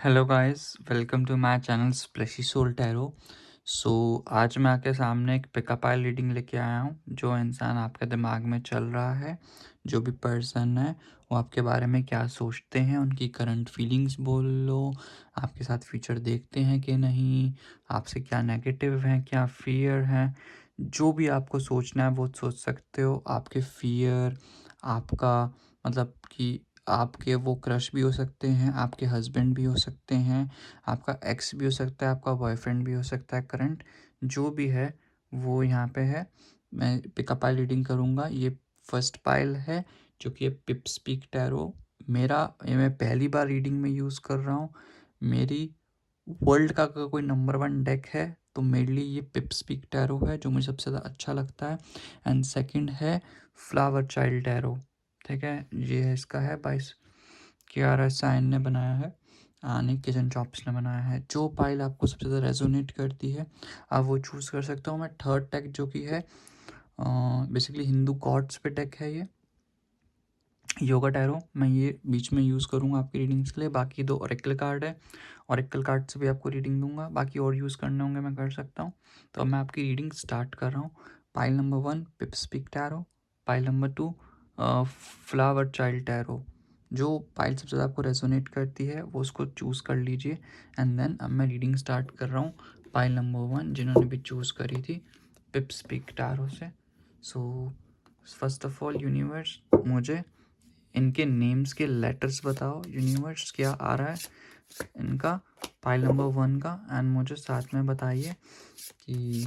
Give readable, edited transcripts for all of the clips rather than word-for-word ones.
Hello guys, welcome to my channel Splashy Soul Tarot. आज मैं आपके सामने एक पिकअप आइल रीडिंग लेके आया हूँ। जो इंसान आपके दिमाग में चल रहा है, जो भी पर्सन है, वो आपके बारे में क्या सोचते हैं, उनकी करंट फीलिंग्स बोल लो, आपके साथ फ्यूचर देखते हैं कि नहीं, आपसे क्या नेगेटिव है, क्या फियर है, जो भी आपको सोचना है वो सोच सकते हो। आपके फियर, आपका मतलब कि आपके वो क्रश भी हो सकते हैं, आपके हस्बैंड भी हो सकते हैं, आपका एक्स भी हो सकता है, आपका बॉयफ्रेंड भी हो सकता है। करंट जो भी है वो यहाँ पे है। मैं पिकअप पाइल रीडिंग करूँगा। ये फर्स्ट पाइल है जो कि ये पिप स्पीक टैरो ये मैं पहली बार रीडिंग में यूज़ कर रहा हूँ। मेरी वर्ल्ड का अगर कोई नंबर 1 डेक है तो मेरे लिए ये पिप स्पीक टैरो है, जो मुझे सबसे ज़्यादा अच्छा लगता है। एंड सेकंड है फ्लावर चाइल्ड टैरो। ठीक है, ये है इसका है 22 कियारा साइन ने बनाया है, निक किचन चॉप्स ने बनाया है। जो पाइल आपको सबसे ज़्यादा रेजोनेट करती है आप वो चूज़ कर सकते हो। मैं थर्ड टेक जो कि है बेसिकली हिंदू गॉड्स पे टेक है, ये योगा टैरो, मैं ये बीच में यूज़ करूँगा आपकी रीडिंग्स के लिए। बाकी 2 ऑरेकल कार्ड है, ऑरेकल कार्ड से भी आपको रीडिंग दूंगा। बाकी और यूज़ करने होंगे मैं कर सकता हूँ। तो अब मैं आपकी रीडिंग स्टार्ट कर रहा हूँ। Pile number 1 pip speak tarot, pile number 2 flower child tarot. जो पाइल सबसे ज़्यादा आपको रेजोनेट करती है वो उसको चूज़ कर लीजिए। एंड देन अब मैं रीडिंग स्टार्ट कर रहा हूँ पाइल नंबर 1 जिन्होंने भी चूज़ करी थी पिप स्पीक टैरो से। So first of all universe, मुझे इनके नेम्स के लेटर्स बताओ। यूनिवर्स क्या आ रहा है इनका पाइल नंबर 1 का। एंड मुझे साथ में बताइए कि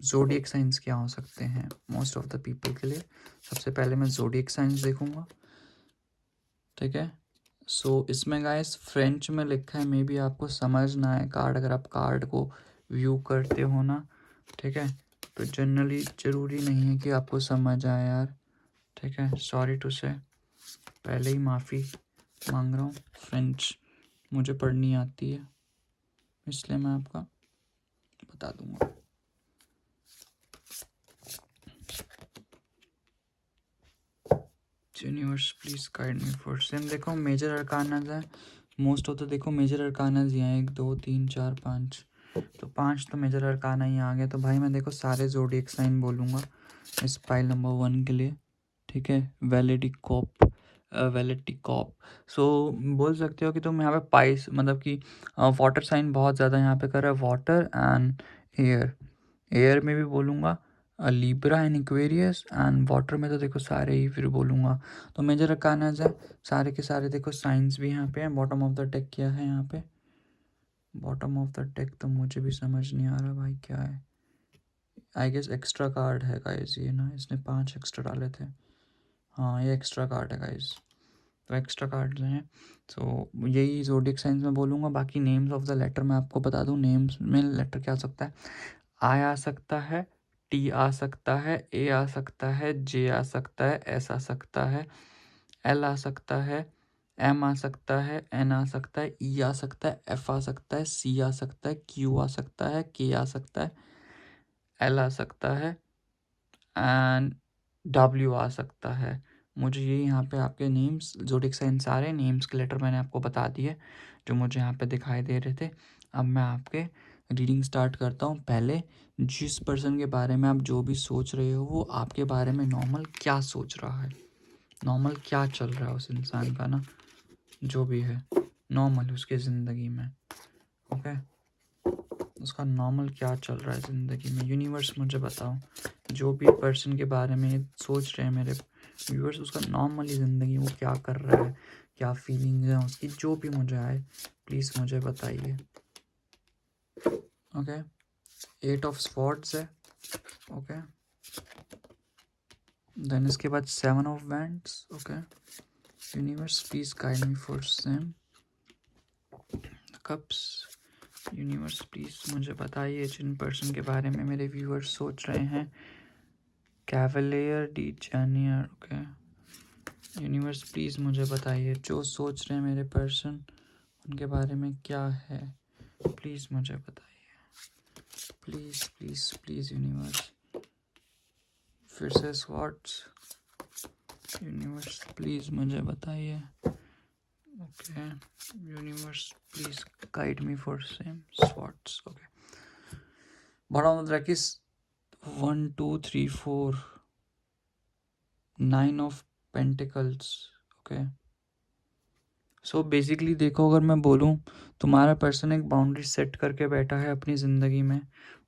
ज़ोडिएक साइंस क्या हो सकते हैं मोस्ट ऑफ द पीपल के लिए। सबसे पहले मैं ज़ोडिएक साइंस देखूंगा। ठीक है, इसमें गाइस फ्रेंच में लिखा है, मे बी आपको समझ ना आए कार्ड, अगर आप कार्ड को व्यू करते हो ना। ठीक है, तो जनरली ज़रूरी नहीं है कि आपको समझ आए यार। ठीक है, सॉरी टू से, पहले ही माफ़ी मांग रहा हूँ। फ्रेंच मुझे पढ़नी आती है, इसलिए मैं आपका बता दूंगा। Universe please guide me for same. देखो मेजर अरकानाज है मोस्ट ऑफ द, देखो मेजर अरकानाज ही हैं 1 2 3 4 5, तो 5 तो मेजर अरकाना ही आ गया। तो भाई मैं देखो सारे ज़ोडिएक साइन बोलूँगा इस पाइल नंबर 1 के लिए। ठीक है, वैलेटी कॉप। बोल सकते हो कि तुम यहाँ पे पाइस मतलब कि वाटर साइन बहुत ज़्यादा यहाँ पे कर रहा है, वाटर एंड एयर। एयर में भी बोलूँगा Libra and Aquarius, and water में तो देखो सारे ही फिर बोलूँगा। तो मेजर अरकानाज है सारे के सारे। देखो साइंस भी यहाँ पे है। बॉटम ऑफ द डेक क्या है यहाँ पे, बॉटम ऑफ द डेक तो मुझे भी समझ नहीं आ रहा भाई क्या है। आई गेस एक्स्ट्रा कार्ड है गाइस ये ना, इसने 5 एक्स्ट्रा डाले थे। हाँ ये एक्स्ट्रा कार्ड है गाइस, तो एक्स्ट्रा कार्ड्स हैं। यही ज़ोडिएक साइंस में बोलूँगा। बाकी नेम्स ऑफ द लेटर मैं आपको बता दूँ। नेम्स में लेटर क्या आ सकता है, आई आ सकता है, टी आ सकता है, ए आ सकता है, जे आ सकता है, एस आ सकता है, एल आ सकता है, एम आ सकता है, एन आ सकता है, ई आ सकता है, एफ आ सकता है, सी आ सकता है, क्यू आ सकता है, के आ सकता है, एल आ सकता है, एंड डब्ल्यू आ सकता है। मुझे ये यहाँ पे आपके नेम्स ज़ोडिएक साइन सारे नेम्स के लेटर मैंने आपको बता दिए जो मुझे यहाँ पे दिखाई दे रहे थे। अब मैं आपके रीडिंग स्टार्ट करता हूँ। पहले जिस पर्सन के बारे में आप जो भी सोच रहे हो वो आपके बारे में नॉर्मल क्या सोच रहा है, नॉर्मल क्या चल रहा है उस इंसान का ना, जो भी है नॉर्मल उसके ज़िंदगी में। ओके, उसका नॉर्मल क्या चल रहा है ज़िंदगी में। यूनिवर्स मुझे बताओ, जो भी पर्सन के बारे में सोच रहे हैं मेरे व्यूअर्स, उसका नॉर्मली ज़िंदगी वो क्या कर रहा है, क्या फीलिंग्स हैं उसकी, जो भी मुझे आए प्लीज़ मुझे बताइए। ओके, 8 ऑफ स्वॉर्ड्स है। ओके, देन इसके बाद 7 of wands. Okay, universe please guide me for same. Cups, universe please मुझे बताइए जिन पर्सन के बारे में मेरे व्यूअर्स सोच रहे हैं। कैवलियर डी जैनियर। ओके, यूनिवर्स प्लीज़ मुझे बताइए जो सोच रहे हैं मेरे पर्सन उनके बारे में क्या है, प्लीज़ मुझे बताइए। Please please please universe. फिर से स्वॉर्ड्स, यूनिवर्स प्लीज़ मुझे बताइए। Okay, universe, please guide me for same swords. Okay. Bottom of the deck is 1, 2, 3, 4, 9 of Pentacles. Okay. So basically देखो, अगर मैं बोलूँ, तुम्हारा पर्सन एक बाउंड्री सेट करके बैठा है अपनी ज़िंदगी में,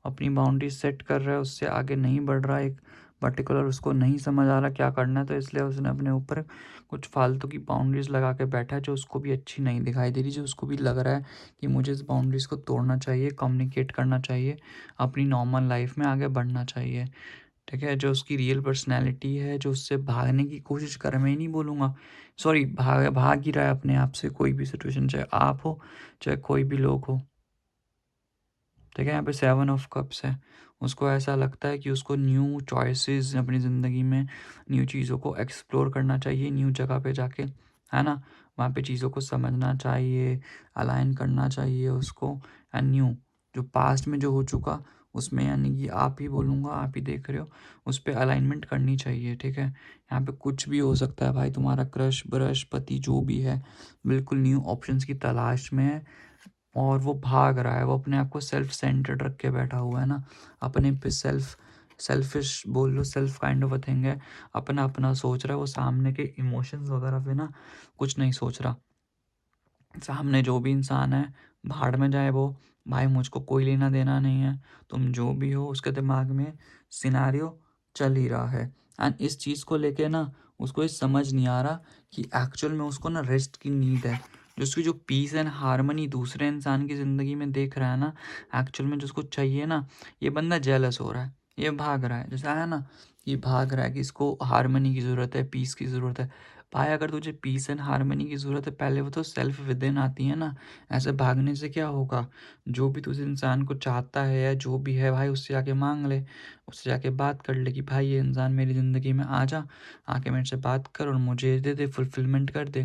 अपनी बाउंड्री सेट कर रहा है, उससे आगे नहीं बढ़ रहा, एक पर्टिकुलर उसको नहीं समझ आ रहा क्या करना है, तो इसलिए उसने अपने ऊपर कुछ फालतू की बाउंड्रीज लगा के बैठा है जो उसको भी अच्छी नहीं दिखाई दे रही, जो उसको भी लग रहा है कि मुझे इस बाउंड्रीज को तोड़ना चाहिए, कम्युनिकेट करना चाहिए, अपनी नॉर्मल लाइफ में आगे बढ़ना चाहिए। ठीक है, जो उसकी रियल पर्सनैलिटी है, जो उससे भागने की कोशिश कर, मैं ही नहीं बोलूँगा, सॉरी, भाग ही रहा है अपने आप से, कोई भी सिचुएशन, चाहे आप हो चाहे कोई भी लोग हो। ठीक है, यहाँ पे 7 ऑफ कप्स है। उसको ऐसा लगता है कि उसको न्यू चॉइसेस अपनी ज़िंदगी में, न्यू चीज़ों को एक्सप्लोर करना चाहिए, न्यू जगह पे जाके, है ना, वहाँ पे चीज़ों को समझना चाहिए, अलाइन करना चाहिए उसको। एंड न्यू जो पास्ट में जो हो चुका, उसमें यानी कि आप ही बोलूँगा, आप ही देख रहे हो, उस पर अलाइनमेंट करनी चाहिए। ठीक है, यहाँ पे कुछ भी हो सकता है भाई, तुम्हारा क्रश ब्रश पति जो भी है, बिल्कुल न्यू ऑप्शंस की तलाश में है, और वो भाग रहा है, वो अपने आप को सेल्फ सेंटर्ड रख के बैठा हुआ है ना, अपने पे सेल्फिश बोल लो, self kind of a thing है, अपना अपना सोच रहा है, वो सामने के इमोशंस वगैरह पे ना कुछ नहीं सोच रहा। सामने जो भी इंसान है, भाड़ में जाए वो, भाई मुझको कोई लेना देना नहीं है, तुम जो भी हो, उसके दिमाग में सिनारियो चल ही रहा है। एंड इस चीज़ को लेके ना उसको ये समझ नहीं आ रहा कि एक्चुअल में उसको ना रेस्ट की नीड है, जो उसकी जो पीस एंड हारमनी दूसरे इंसान की ज़िंदगी में देख रहा है ना, एक्चुअल में जिसको चाहिए ना, ये बंदा जेलस हो रहा है, ये भाग रहा है, जैसा है ना, ये भाग रहा है कि इसको हारमनी की ज़रूरत है, पीस की ज़रूरत है। भाई अगर तुझे पीस एंड हारमनी की ज़रूरत है, पहले वो तो सेल्फ विद इन आती है ना, ऐसे भागने से क्या होगा। जो भी तुझे इंसान को चाहता है या जो भी है भाई, उससे आके मांग ले, उससे जाके बात कर ले कि भाई ये इंसान मेरी ज़िंदगी में आ जा, आके मेरे से बात कर और मुझे दे दे, फुलफिलमेंट कर दे।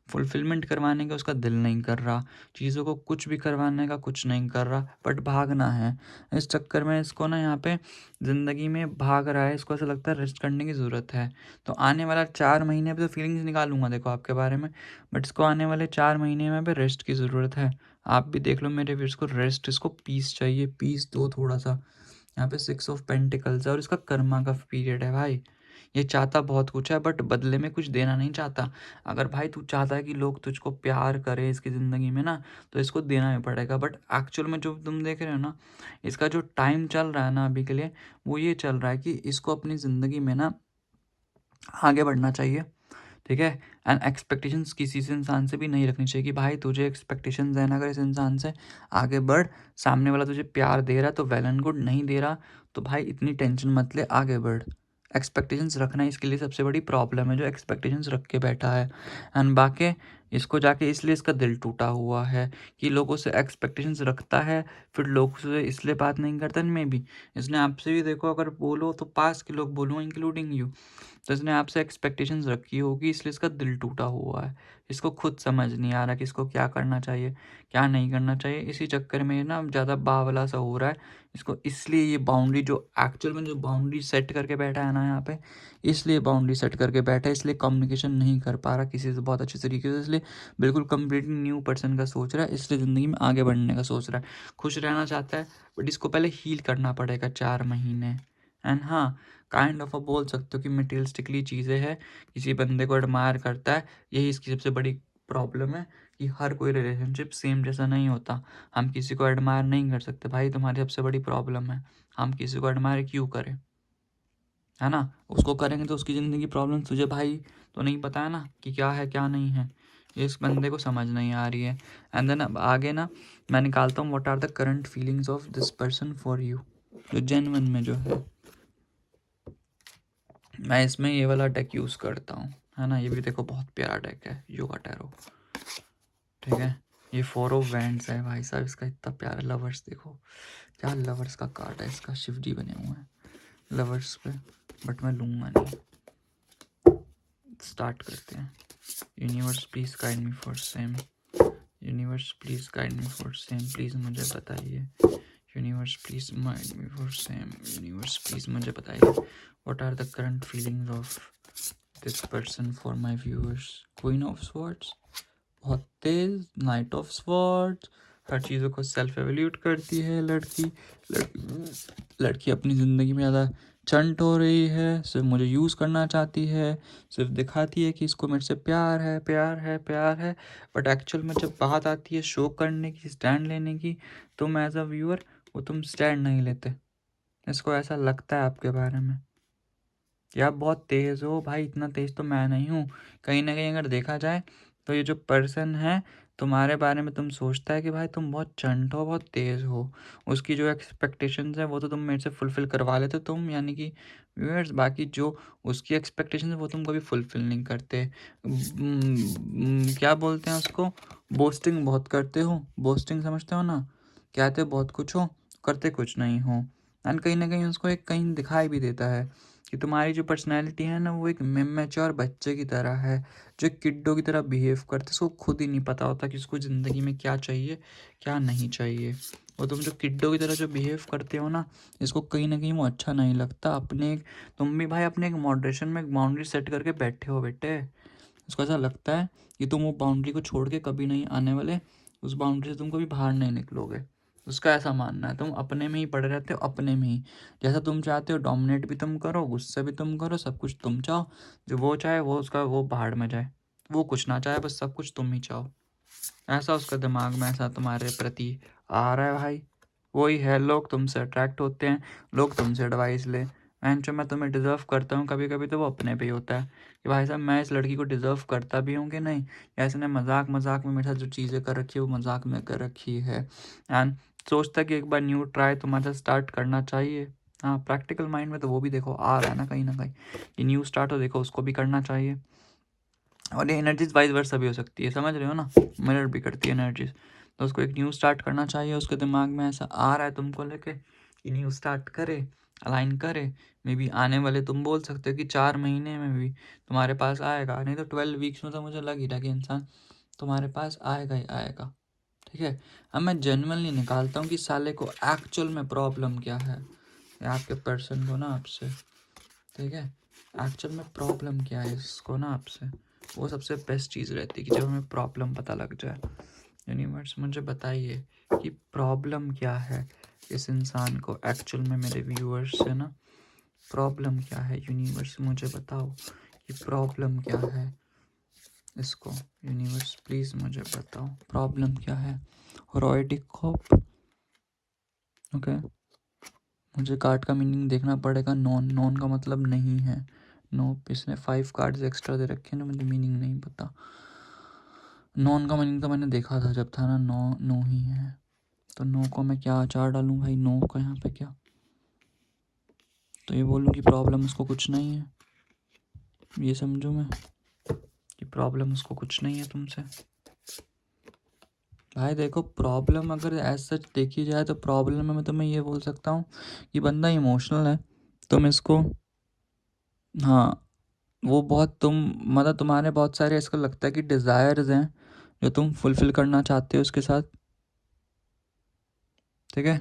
फुलफिलमेंट करवाने का उसका दिल नहीं कर रहा, चीज़ों को कुछ भी करवाने का कुछ नहीं कर रहा, बट भागना है। इस चक्कर में इसको ना यहाँ पे ज़िंदगी में भाग रहा है, इसको ऐसा लगता है रेस्ट करने की ज़रूरत है। तो आने वाला 4 महीने पे तो फीलिंग्स निकालूंगा देखो आपके बारे में, बट इसको आने वाले 4 महीने में भी रेस्ट की ज़रूरत है। आप भी देख लो मेरे व्यूअर्स को रेस्ट, इसको पीस चाहिए, पीस दो थोड़ा सा। यहाँ पे 6 ऑफ पेंटिकल्स है और इसका कर्मा का पीरियड है भाई। ये चाहता बहुत कुछ है बट बदले में कुछ देना नहीं चाहता। अगर भाई तू चाहता है कि लोग तुझको प्यार करें इसकी ज़िंदगी में ना, तो इसको देना भी पड़ेगा, बट एक्चुअल में जो तुम देख रहे हो ना, इसका जो टाइम चल रहा है ना अभी के लिए, वो ये चल रहा है कि इसको अपनी ज़िंदगी में ना आगे बढ़ना चाहिए। ठीक है, एंड एक्सपेक्टेशंस किसी से इंसान से भी नहीं रखनी चाहिए कि भाई तुझे एक्सपेक्टेशंस है ना, अगर इस इंसान से आगे बढ़, सामने वाला तुझे प्यार दे रहा है तो वेल एंड गुड, नहीं दे रहा तो भाई इतनी टेंशन मत ले, आगे बढ़। एक्सपेक्टेशंस रखना इसके लिए सबसे बड़ी प्रॉब्लम है, जो एक्सपेक्टेशंस रख के बैठा है। एंड बाकी इसको जाके इसलिए इसका दिल टूटा हुआ है कि लोगों से एक्सपेक्टेशंस रखता है, फिर लोगों से इसलिए बात नहीं करता। में भी इसने आपसे भी देखो, अगर बोलो तो पास के लोग बोलो इंक्लूडिंग यू, तो इसने आपसे एक्सपेक्टेशंस रखी होगी, इसलिए इसका दिल टूटा हुआ है। इसको खुद समझ नहीं आ रहा कि इसको क्या करना चाहिए, क्या नहीं करना चाहिए। इसी चक्कर में ना ज़्यादा बावला सा हो रहा है इसको, इसलिए ये बाउंड्री जो एक्चुअल में जो बाउंड्री सेट करके बैठा है ना यहाँ पे, इसलिए बाउंड्री सेट करके बैठा है, इसलिए कम्युनिकेशन नहीं कर पा रहा किसी से बहुत अच्छे तरीके से, इसलिए बिल्कुल कम्प्लीटली न्यू पर्सन का सोच रहा है, इसलिए ज़िंदगी में आगे बढ़ने का सोच रहा है, खुश रहना चाहता है, बट इसको पहले हील करना पड़ेगा 4 महीने। एंड हाँ, काइंड ऑफ बोल सकते हो कि मटेरियलिस्टिकली चीज़ें हैं, किसी बंदे को एडमायर करता है, यही इसकी सबसे बड़ी प्रॉब्लम है कि हर कोई रिलेशनशिप सेम जैसा नहीं होता। हम किसी को एडमायर नहीं कर सकते भाई, तुम्हारी सबसे बड़ी प्रॉब्लम है। हम किसी को एडमायर क्यों करें, है ना, उसको करेंगे तो उसकी ज़िंदगी प्रॉब्लम, तुझे भाई तो नहीं पता है ना कि क्या है क्या नहीं है, ये इस बंदे को समझ नहीं आ रही है। एंड देन अब आगे ना मैं निकालता हूँ what are the current feelings of this person for you, जो जेन्युइन में जो है। मैं इसमें ये वाला डेक यूज़ करता हूँ, है ना, ये भी देखो बहुत प्यारा डेक है, योगा टैरो। ठीक है, ये 4 ऑफ वैंड्स है भाई साहब, इसका इतना प्यारा लवर्स, देखो क्या लवर्स का कार्ड है, इसका शिव जी बने हुए हैं लवर्स पे, बट मैं लूँगा नहीं। स्टार्ट करते हैं। Universe please guide me for same, universe please guide me for same, please मुझे बताइए। Universe please guide me for same, universe please मुझे बताइए what are the current feelings of this person for my viewers. Queen of swords, बहुत तेज, knight of swords, हर चीज़ों को self evaluate करती है लड़की अपनी ज़िंदगी में ज़्यादा चंट हो रही है, सिर्फ मुझे यूज़ करना चाहती है, सिर्फ दिखाती है कि इसको मेरे से प्यार है, प्यार है, प्यार है। बट एक्चुअल में जब बात आती है शो करने की, स्टैंड लेने की, तुम एज अ व्यूअर वो तुम स्टैंड नहीं लेते। इसको ऐसा लगता है आपके बारे में कि आप बहुत तेज़ हो। भाई इतना तेज़ तो मैं नहीं हूँ। कहीं ना कहीं अगर देखा जाए तो ये जो पर्सन है तुम्हारे बारे में तुम सोचता है कि भाई तुम बहुत चंट हो, बहुत तेज़ हो। उसकी जो एक्सपेक्टेशंस है वो तो तुम मेरे से फुलफ़िल करवा लेते तुम, यानी कि व्यूअर्स। बाकी जो उसकी एक्सपेक्टेशंस है वो तुम कभी फुलफ़िल नहीं करते। क्या बोलते हैं उसको, बोस्टिंग बहुत करते हो। बोस्टिंग समझते हो ना, कहते बहुत कुछ हो, करते कुछ नहीं हो। एंड कहीं ना कहीं उसको एक कहीं दिखाई भी देता है कि तुम्हारी जो पर्सनैलिटी है ना वो एक इमेच्योर बच्चे की तरह है, जो एक किड्डो की तरह बिहेव करते। उसको खुद ही नहीं पता होता कि उसको ज़िंदगी में क्या चाहिए, क्या नहीं चाहिए। और तुम जो किड्डो की तरह जो बिहेव करते हो ना, इसको कहीं ना कहीं वो अच्छा नहीं लगता। तुम भी भाई अपने एक मॉडरेशन में एक बाउंड्री सेट करके बैठे हो बेटे। उसको ऐसा लगता है कि तुम वो बाउंड्री को छोड़ के कभी नहीं आने वाले, उस बाउंड्री से तुम कभी बाहर नहीं निकलोगे। उसका ऐसा मानना है तुम अपने में ही पड़े रहते हो, अपने में ही। जैसा तुम चाहते हो डोमिनेट भी तुम करो, गुस्से भी तुम करो, सब कुछ तुम चाहो। जो वो चाहे वो उसका वो बाहर में जाए, वो कुछ ना चाहे, बस सब कुछ तुम ही चाहो। ऐसा उसका दिमाग में ऐसा तुम्हारे प्रति आ रहा है भाई। वही है, लोग तुमसे अट्रैक्ट होते हैं, लोग तुमसे एडवाइस ले। एंड जो मैं तुम्हें डिज़र्व करता हूँ कभी कभी तो वो अपने पे ही होता है कि भाई साहब मैं इस लड़की को डिज़र्व करता भी हूँ कि नहीं, या इसने मजाक मजाक में मेरे साथ जो चीज़ें कर रखी है वो मजाक में कर रखी है। एंड सोचता कि एक बार न्यू ट्राई तुम्हारे साथ स्टार्ट करना चाहिए। हाँ, प्रैक्टिकल माइंड में तो वो भी देखो आ रहा है ना कहीं कि न्यू स्टार्ट हो, देखो उसको भी करना चाहिए। और ये एनर्जीज वाइज वर्सा भी हो सकती है, समझ रहे हो ना, मिरर भी करती है एनर्जीज। तो उसको एक न्यू स्टार्ट करना चाहिए। उसके दिमाग में ऐसा आ रहा है तुमको लेके कि न्यू स्टार्ट करे, अलाइन करे। मे बी आने वाले तुम बोल सकते हो कि 4 महीने में भी तुम्हारे पास आएगा, नहीं तो 12 वीक्स में तो मुझे लग ही रहा कि इंसान तुम्हारे पास आएगा ही आएगा। ठीक है। अब मैं जेन्युइनली निकालता हूँ कि साले को एक्चुअल में प्रॉब्लम क्या है, या आपके पर्सन को ना आपसे। ठीक है, एक्चुअल में प्रॉब्लम क्या है इसको ना आपसे। वो सबसे बेस्ट चीज़ रहती है कि जब हमें प्रॉब्लम पता लग जाए। यूनिवर्स मुझे बताइए कि प्रॉब्लम क्या है इस इंसान को एक्चुअल में, मेरे व्यूअर्स से ना। प्रॉब्लम क्या है यूनिवर्स, मुझे बताओ कि प्रॉब्लम क्या है इसको। यूनिवर्स प्लीज़ मुझे बताओ प्रॉब्लम क्या है। रोएटिक कॉप, ओके। मुझे कार्ड का मीनिंग देखना पड़ेगा। नॉन, नॉन का मतलब नहीं है। नो, इसने 5 कार्ड्स एक्स्ट्रा दे रखे हैं ना, मुझे मीनिंग नहीं पता। नॉन का मीनिंग तो मैंने देखा था जब था ना, नो नो ही है। तो नो को मैं क्या आचार डालूँ भाई, नो का यहाँ पे क्या। तो ये बोलूँ कि प्रॉब्लम उसको कुछ नहीं है, ये समझूँ मैं कि प्रॉब्लम उसको कुछ नहीं है तुमसे। भाई देखो, प्रॉब्लम अगर एज सच देखी जाए तो प्रॉब्लम में तो मैं ये बोल सकता हूँ कि बंदा इमोशनल है। तुम इसको, हाँ, वो बहुत तुम, मतलब तुम्हारे बहुत सारे इसको लगता है कि डिज़ायर्स हैं जो तुम फुलफ़िल करना चाहते हो उसके साथ। ठीक है,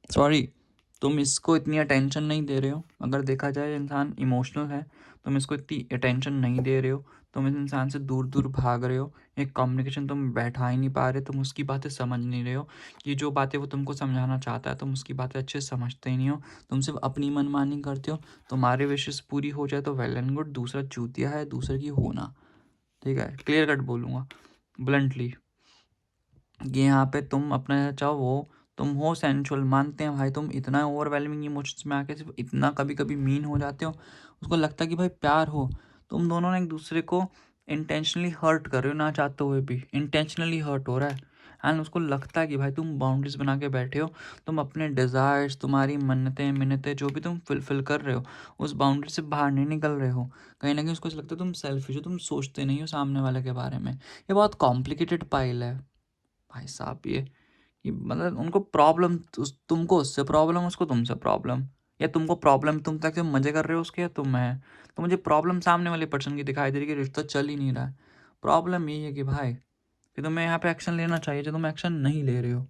सॉरी, तुम इसको इतनी अटेंशन नहीं दे रहे हो। अगर देखा जाए इंसान इमोशनल है, तुम इसको इतनी अटेंशन नहीं दे रहे हो। तुम इस इंसान से दूर दूर भाग रहे हो। एक कम्युनिकेशन तुम बैठा ही नहीं पा रहे, तुम उसकी बातें समझ नहीं रहे हो कि जो बातें वो तुमको समझाना चाहता है तुम उसकी बातें अच्छे से समझते ही नहीं हो। तुम सिर्फ अपनी मनमानी करते हो। तुम्हारे विशेष पूरी हो जाए तो वेल एंड गुड, दूसरा चूतिया है, दूसरे की होना। ठीक है, क्लियर कट बोलूँगा ब्लंटली कि यहाँ पे तुम अपना चाहो वो, तुम हो सेंसुअल, मानते हैं भाई। तुम इतना ओवरवेलमिंग इमोशंस में आके सिर्फ इतना कभी कभी मीन हो जाते हो। उसको लगता है कि भाई प्यार हो, तुम दोनों ने एक दूसरे को इंटेंशनली हर्ट कर रहे हो, ना चाहते हुए भी इंटेंशनली हर्ट हो रहा है। एंड उसको लगता है कि भाई तुम बाउंड्रीज बना के बैठे हो, तुम अपने डिज़ायर्स, तुम्हारी मन्नतें मिन्नतें जो भी तुम फुलफिल कर रहे हो, उस बाउंड्री से बाहर नहीं निकल रहे हो। कहीं ना कहीं उसको ऐसा लगता है तुम सेल्फिश हो, तुम सोचते नहीं हो सामने वाले के बारे में। ये बहुत कॉम्प्लिकेटेड पाइल है भाई साहब ये। कि मतलब उनको प्रॉब्लम, तुमको उससे प्रॉब्लम, उसको तुमसे प्रॉब्लम, या तुमको प्रॉब्लम तुम तक से मजे कर रहे हो उसके, या तुम है। तो मुझे प्रॉब्लम सामने वाले पर्सन की दिखाई दे रही है कि रिश्ता चल ही नहीं रहा है। प्रॉब्लम यही है कि भाई कि तुम्हें यहाँ पे एक्शन लेना चाहिए जो तुम एक्शन नहीं ले रहे हो।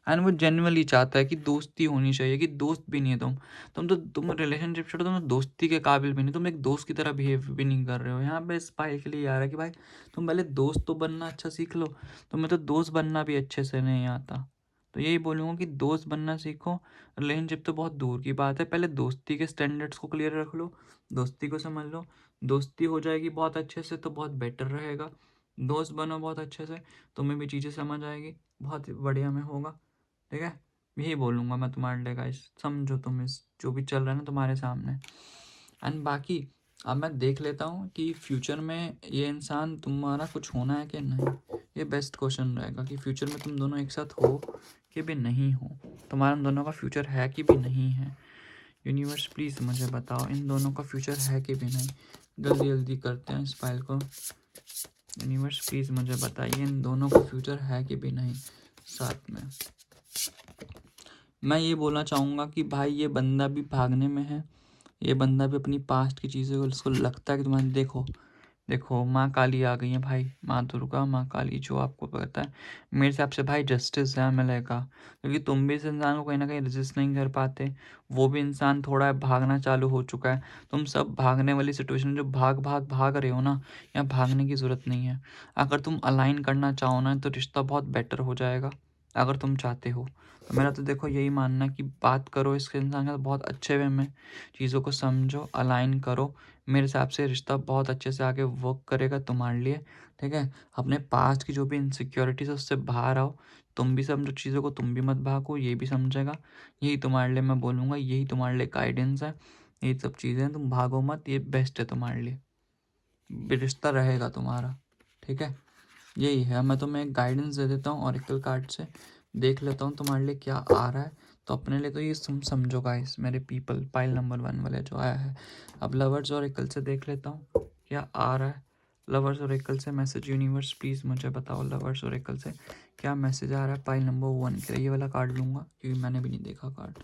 एंड वो जेन्युइनली चाहता है कि दोस्ती होनी चाहिए, कि दोस्त भी नहीं है तुम रिलेशनशिप छोड़ो, तुम तो दोस्ती के काबिल भी नहीं, तुम एक दोस्त की तरह बिहेव भी नहीं कर रहे हो। यहाँ पे इस भाई के लिए आ रहा है कि भाई तुम पहले दोस्त तो बनना अच्छा सीख लो, तुम्हें तो दोस्त बनना भी अच्छे से नहीं आता। तो यही बोलूँगा कि दोस्त बनना सीखो। रिलेशनशिप तो बहुत दूर की बात है, पहले दोस्ती के स्टैंडर्ड्स को क्लियर रख लो, दोस्ती को समझ लो। दोस्ती हो जाएगी बहुत अच्छे से तो बहुत बेटर रहेगा। दोस्त बनो बहुत अच्छे से, तुम्हें भी चीज़ें समझ आएगी, बहुत बढ़िया में होगा। ठीक है, यही बोलूँगा मैं तुम्हारे लिए गाइस, समझो तुम इस जो भी चल रहा है ना तुम्हारे सामने। एंड बाकी अब मैं देख लेता हूँ कि फ्यूचर में ये इंसान तुम्हारा कुछ होना है कि नहीं। ये बेस्ट क्वेश्चन रहेगा कि फ्यूचर में तुम दोनों एक साथ हो कि भी नहीं हो, तुम्हारा इन दोनों का फ्यूचर है कि भी नहीं है। यूनिवर्स प्लीज़ मुझे बताओ इन दोनों का फ्यूचर है कि भी नहीं। जल्दी जल्दी करते हैं इस फाइल को। यूनिवर्स प्लीज़ मुझे बताइए इन दोनों का फ्यूचर है कि भी नहीं साथ में। मैं ये बोलना चाहूँगा कि भाई ये बंदा भी भागने में है, ये बंदा भी अपनी पास्ट की चीज़ें को उसको लगता है कि तुम्हारी देखो देखो माँ काली आ गई है भाई, माँ दुर्गा माँ काली जो आपको पता है। मेरे हिसाब से भाई जस्टिस है मिलेगा, क्योंकि तुम भी इस इंसान को कहीं ना कहीं रजिस्ट नहीं कर पाते, वो भी इंसान थोड़ा भागना चालू हो चुका है। तुम सब भागने वाली सिचुएशन जो भाग भाग भाग रहे हो ना, यहाँ भागने की ज़रूरत नहीं है। अगर तुम अलाइन करना चाहो ना तो रिश्ता बहुत बेटर हो जाएगा, अगर तुम चाहते हो तो। मेरा तो देखो यही मानना है कि बात करो इसके इंसान के साथ बहुत अच्छे वे में, चीज़ों को समझो, अलाइन करो। मेरे हिसाब से रिश्ता बहुत अच्छे से आगे वर्क करेगा तुम्हारे लिए। ठीक है, अपने पास्ट की जो भी इनसिक्योरिटीज है उससे बाहर आओ, तुम भी समझो चीज़ों को, तुम भी मत भागो, ये भी समझेगा। यही तुम्हारे लिए मैं बोलूँगा, यही तुम्हारे लिए गाइडेंस है। यही सब चीज़ें हैं, तुम भागो मत, ये बेस्ट है तुम्हारे लिए, रिश्ता रहेगा तुम्हारा। ठीक है, यही है। मैं तुम्हें एक गाइडेंस दे देता हूँ ऑरेकल कार्ड से, देख लेता हूँ तुम्हारे लिए क्या आ रहा है। तो अपने लिए तो ये तुम समझो गाइस, मेरे पीपल पाइल नंबर 1 वाले जो आया है। अब लवर्स ऑरेकल से देख लेता हूँ क्या आ रहा है। लवर्स ऑरेकल से मैसेज यूनिवर्स प्लीज़ मुझे बताओ, लवर्स ऑरेकल से क्या मैसेज आ रहा है पाइल नंबर 1 के लिए। ये वाला कार्ड लूँगा क्योंकि मैंने भी नहीं देखा कार्ड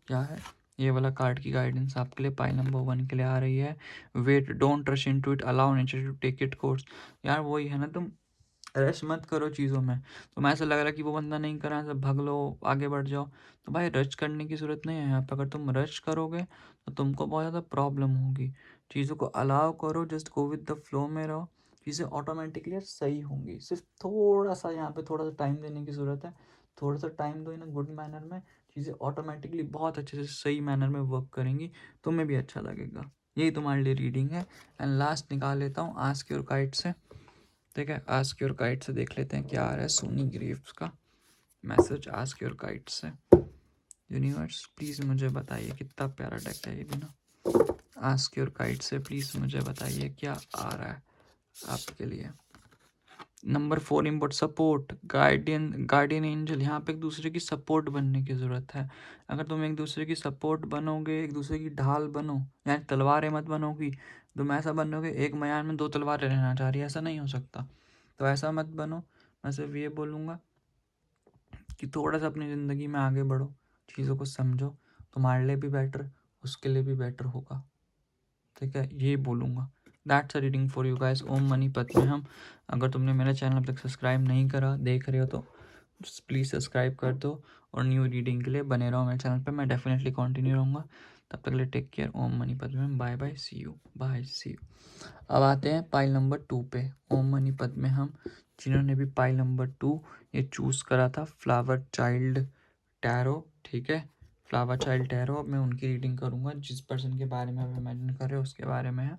क्या है। ये वाला कार्ड की गाइडेंस आपके लिए पाइल नंबर 1 के लिए आ रही है। Wait, don't rush into it, allow nature to take it course. यार वही है ना, तुम रश मत करो चीज़ों में। तो मैं ऐसा लग रहा है कि वो बंदा नहीं कर रहा है, सब भाग लो आगे बढ़ जाओ। तो भाई रश करने की ज़रूरत नहीं है यहाँ पर। अगर तुम रश करोगे तो तुमको बहुत ज़्यादा प्रॉब्लम होगी। चीज़ों को अलाउ करो, just go with the flow में रहो, चीज़ें ऑटोमेटिकली सही होंगी। सिर्फ थोड़ा सा यहाँ पे थोड़ा सा टाइम देने की ज़रूरत है। थोड़ा सा टाइम दो इन गुड मैनर में, चीज़ें ऑटोमेटिकली बहुत अच्छे से सही मैनर में वर्क करेंगी, तुम्हें भी अच्छा लगेगा। यही तुम्हारे लिए रीडिंग है। एंड लास्ट निकाल लेता हूँ आस्क योर गाइड से। ठीक है, आस्क योर गाइड से देख लेते हैं क्या आ रहा है सोनी ग्रीव्स का मैसेज आस्क योर गाइड से। यूनिवर्स प्लीज़ मुझे बताइए, कितना प्यारा डेक है ये भी ना। आस्क योर गाइड से प्लीज़ मुझे बताइए क्या आ रहा है आपके लिए। Number 4 import support, guardian guardian angel. यहाँ पे एक दूसरे की सपोर्ट बनने की ज़रूरत है। अगर तुम एक दूसरे की सपोर्ट बनोगे, एक दूसरे की ढाल बनो, यानी तलवारें मत बनोगी, तुम ऐसा बनोगे एक म्यान में 2 तलवारें रहना चाह रही है, ऐसा नहीं हो सकता। तो ऐसा मत बनो। मैं सिर्फ ये बोलूँगा कि थोड़ा सा अपनी ज़िंदगी में आगे बढ़ो, चीज़ों को समझो, तुम्हारे लिए भी बेटर, उसके लिए भी बेटर होगा। ठीक है, ये बोलूँगा। That's a reading for you guys. ओम मनी पद्मे हम। अगर तुमने मेरा चैनल अब तक सब्सक्राइब नहीं करा, देख रहे हो तो प्लीज़ सब्सक्राइब कर दो, और न्यू रीडिंग के लिए बने रहो मेरे चैनल पे। मैं डेफिनेटली कंटिन्यू रहूँगा। तब तक के लिए टेक केयर। ओम मनी पद्मे, bye bye, see you, bye see you. अब आते हैं पाइल नंबर 2 पे, ओम मनी पद्मे हम। जिन्होंने भी पाइल नंबर 2 ये चूज़ करा था, फ्लावर चाइल्ड टैरो। ठीक है, फ्लावर चाइल्ड टैरो। अब मैं उनकी रीडिंग करूँगा, जिस पर्सन के बारे में आप इमेजिन कर रहे हो उसके बारे में है।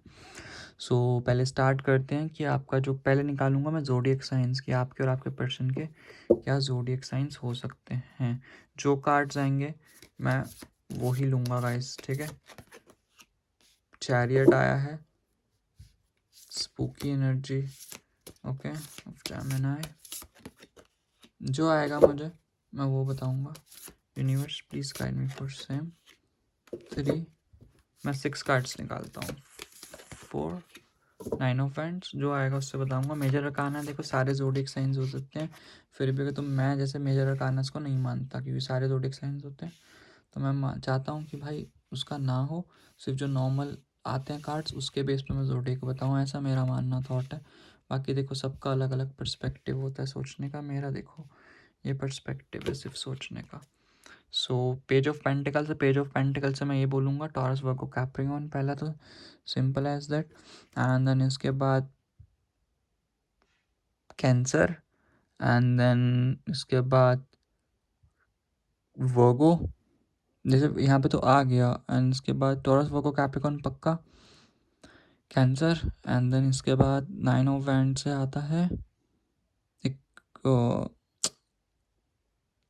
सो पहले स्टार्ट करते हैं कि आपका जो पहले निकालूंगा मैं ज़ोडिएक साइंस की, आपके और आपके पर्सन के क्या ज़ोडिएक साइंस हो सकते हैं। जो कार्ड्स आएंगे मैं वो ही लूँगा गाइस। ठीक है, चैरियट आया है, स्पूकी एनर्जी, ओके, जेमिनी। जो आएगा मुझे मैं वो बताऊंगा। Universe please guide me for same 3। मैं 6 कार्ड्स निकालता हूँ, 4, 9 ऑफ हैंड्स। जो आएगा उससे बताऊंगा। मेजर अरकाना देखो सारे ज़ोडिएक साइंस हो सकते हैं, फिर भी अगर तुम मैं जैसे मेजर अरकानास को नहीं मानता क्योंकि सारे ज़ोडिएक साइंस होते हैं, तो मैं चाहता हूँ कि भाई उसका ना हो, सिर्फ जो नॉर्मल आते हैं कार्ड्स उसके बेस पे मैं ज़ोडिएक बताऊँ, ऐसा मेरा मानना थॉट है। बाकी देखो सबका अलग अलग पर्सपेक्टिव होता है सोचने का। मेरा देखो ये पर्सपेक्टिव है सिर्फ सोचने का। सो पेज ऑफ पेंटिकल से मैं ये बोलूँगा टॉरस वर्गो कैप्रिकॉर्न, पहला तो simple as that. And then इसके बाद कैंसर, एंड देन इसके बाद वर्गो, जैसे यहाँ पे तो आ गया। एंड इसके बाद टॉरस वर्गो कैप्रिकॉर्न पक्का, कैंसर। एंड देन इसके बाद 9 ऑफ वैंड से आता है एक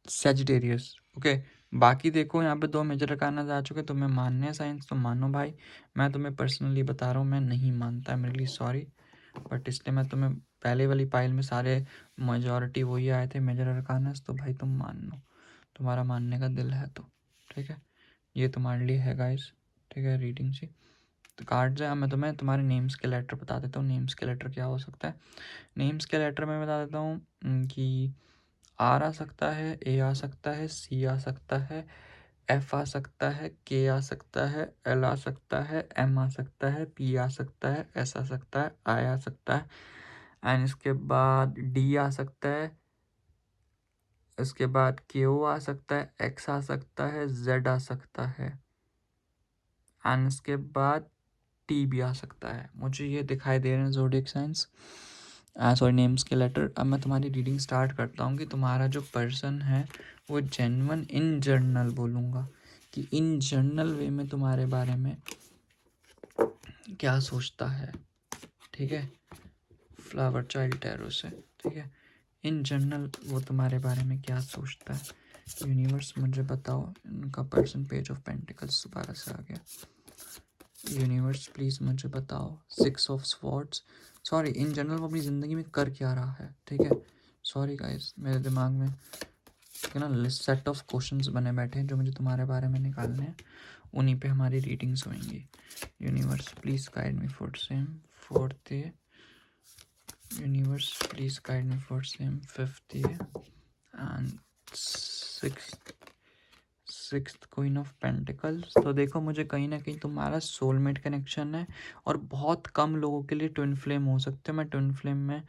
सेजिटेरियस। ओके, बाकी देखो यहाँ पे 2 मेजर अरकाना आ चुके, तुम्हें मानने हैं साइंस तो मानो भाई, मैं तुम्हें पर्सनली बता रहा हूँ मैं नहीं मानता, मेरे लिए सॉरी, बट इसलिए मैं तुम्हें पहले वाली पाइल में सारे मेजॉरिटी वही आए थे मेजर अरकाना, तो भाई तुम मान लो, तुम्हारा मानने का दिल है तो ठीक है, ये तुम्हारे लिए है गाइस, ठीक है। रीडिंग सी तो कार्ड्स है। अब मैं तुम्हें तुम्हारे नेम्स के लेटर बता देता हूँ, नेम्स के लेटर क्या हो सकता है। नेम्स के लेटर में बता देता हूँ कि आर आ सकता है, ए आ सकता है, सी आ सकता है, एफ आ सकता है, के आ सकता है, एल आ सकता है, एम आ सकता है, पी आ सकता है, एस आ सकता है, आई आ सकता है, एंड इसके बाद डी आ सकता है, इसके बाद क्यू आ सकता है, एक्स आ सकता है, जेड आ सकता है, एंड इसके बाद टी भी आ सकता है। मुझे ये दिखाई दे रहे हैं ज़ोडिएक साइंस, सॉरी नेम्स के लेटर। अब मैं तुम्हारी रीडिंग स्टार्ट करता हूँ कि तुम्हारा जो पर्सन है वो जेन्युइन इन जनरल बोलूँगा कि इन जनरल वे में तुम्हारे बारे में क्या सोचता है, ठीक है, फ्लावर चाइल्ड टैरो से, ठीक है। इन जनरल वो तुम्हारे बारे में क्या सोचता है, यूनिवर्स मुझे बताओ। इनका पर्सन पेज ऑफ पेंटिकल्स दोबारा से आ गया, यूनिवर्स प्लीज़ मुझे बताओ। 6 of swords, sorry in general वो अपनी ज़िंदगी में कर क्या रहा है, ठीक है। सॉरी गाइस, मेरे दिमाग में ना सेट ऑफ क्वेश्चंस बने बैठे हैं जो मुझे तुम्हारे बारे में निकालने हैं, उन्हीं पे हमारी रीडिंग्स होंगी। Universe please guide me for same fourth year, universe please guide me for same fifth year and sixth queen of pentacles. तो देखो मुझे कहीं ना कहीं तुम्हारा सोलमेट कनेक्शन है, और बहुत कम लोगों के लिए ट्विन फ्लेम हो सकते हैं। मैं ट्विन फ्लेम में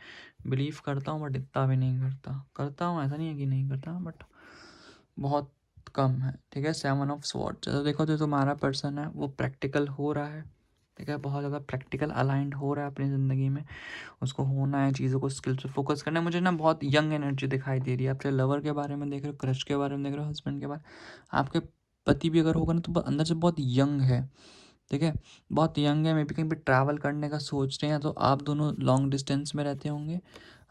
बिलीव करता हूँ, बट इतना भी नहीं करता हूँ, ऐसा नहीं है कि नहीं करता, बट बहुत कम है, ठीक है। 7 ऑफ स्वॉर्ड्स, तो देखो जो तुम्हारा पर्सन है वो प्रैक्टिकल हो रहा है, ठीक है, बहुत ज़्यादा प्रैक्टिकल अलाइंड हो रहा है अपनी ज़िंदगी में, उसको होना है, चीज़ों को स्किल पे फोकस करना है। मुझे ना बहुत यंग एनर्जी दिखाई दे रही है, आप चाहे लवर के बारे में देख रहे हो, क्रश के बारे में देख रहे हो, हस्बैंड के बारे, आपके पति भी अगर होगा ना तो अंदर से बहुत यंग है, ठीक है, बहुत यंग है। मे बी कहीं पे ट्रैवल करने का सोच रहे हैं, तो आप दोनों लॉन्ग डिस्टेंस में रहते होंगे,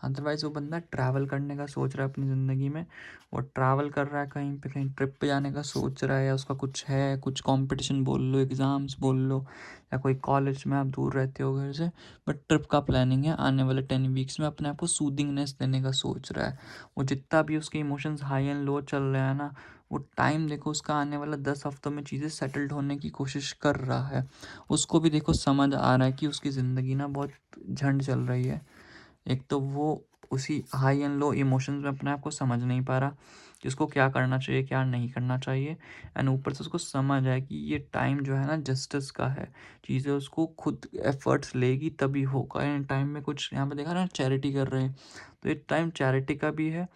अदरवाइज़ वो बंदा ट्रैवल करने का सोच रहा है अपनी ज़िंदगी में, वो ट्रैवल कर रहा है, कहीं पे कहीं ट्रिप पे जाने का सोच रहा है, या उसका कुछ है, कुछ कंपटीशन बोल लो, एग्ज़ाम्स बोल लो, या कोई कॉलेज में आप दूर रहते हो घर से, बट ट्रिप का प्लानिंग है आने वाले 10 वीक्स में, अपने आप को सूदिंगनेस देने का सोच रहा है। वो जितना भी उसके इमोशंस हाई एंड लो चल रहे हैं ना, वो टाइम देखो उसका आने वाला 10 हफ्तों में चीज़ें सेटल्ड होने की कोशिश कर रहा है। उसको भी देखो समझ आ रहा है कि उसकी ज़िंदगी ना बहुत झंड चल रही है। एक तो वो उसी हाई एंड लो इमोशंस में अपने आप को समझ नहीं पा रहा कि उसको क्या करना चाहिए क्या नहीं करना चाहिए, एंड ऊपर से उसको समझ आए कि ये टाइम जो है ना जस्टिस का है, चीज़ें उसको खुद एफर्ट्स लेगी तभी होगा। एंड टाइम में कुछ यहाँ पे देखा ना चैरिटी कर रहे हैं, तो ये टाइम चैरिटी का भी है,